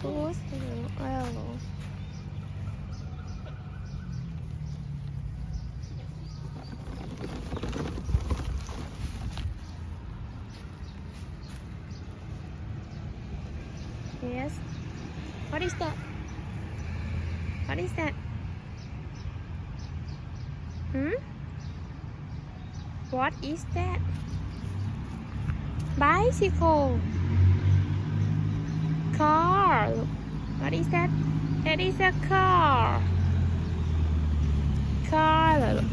Push. Well. Yes. What is that? What is that? What is that? Bicycle. Car. What is that? That is a car. Car เหรอลูก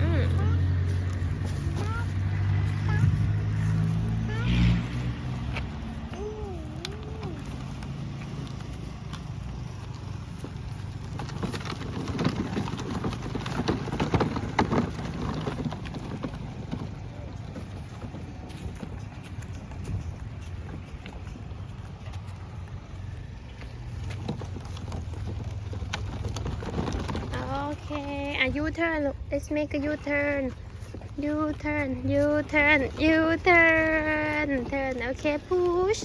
อืม Okay, a U-turn. Look, let's make a U-turn. U-turn, U-turn, U-turn. Turn. Okay, push.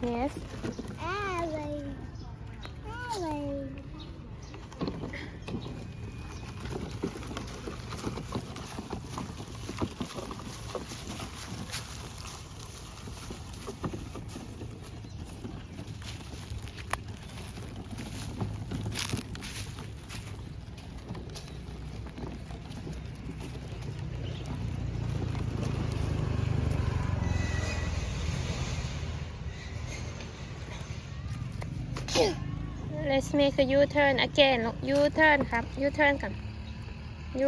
Yes. Let's make a U-turn again. Look, U-turn ครับ U-turn ก่อน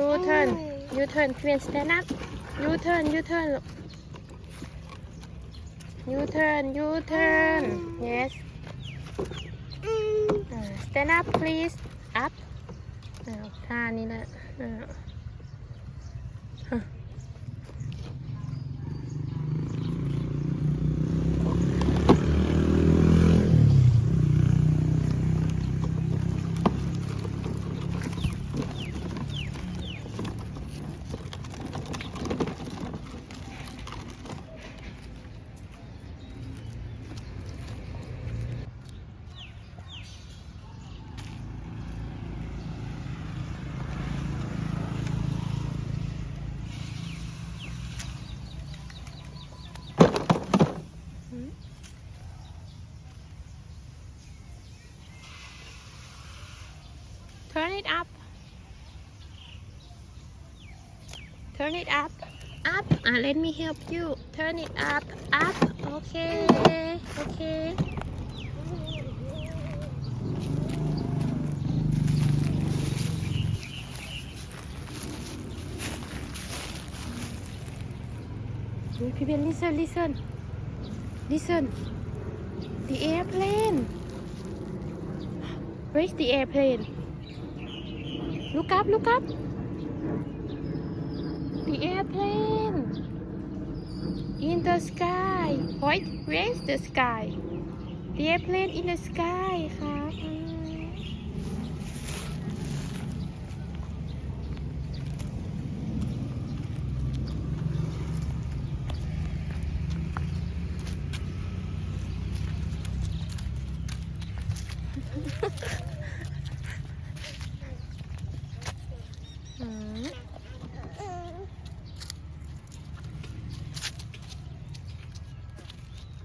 U-turn U-turn เปลี่ยน stand up U-turn U-turn ลูก U-turn U-turn yes stand up please up ท่านี้แหละTurn it up. Turn it up. Up. Let me help you. Turn it up. Up. Okay. Okay. People, listen, listen. Listen. The airplane. Where's the airplane? Look up, look up. The airplane. In the sky. What? Where's the sky? The airplane in the sky ค่ะ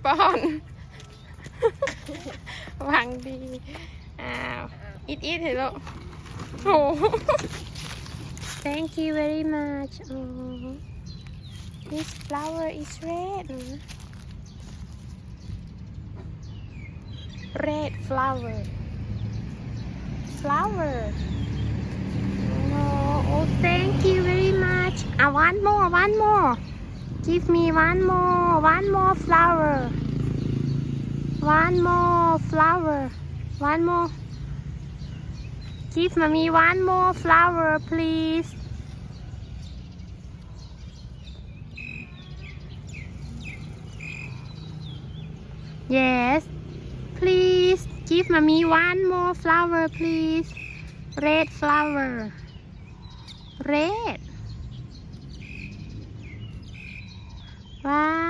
ป้อนหวังดีอ้าวอีทเห็นแล้วโอ้ Thank you very much this flower is red red flower flower no oh thank you very much one more give me one more flower one more give mommy one more flower please yes please give mommy one more flower please red flower red wow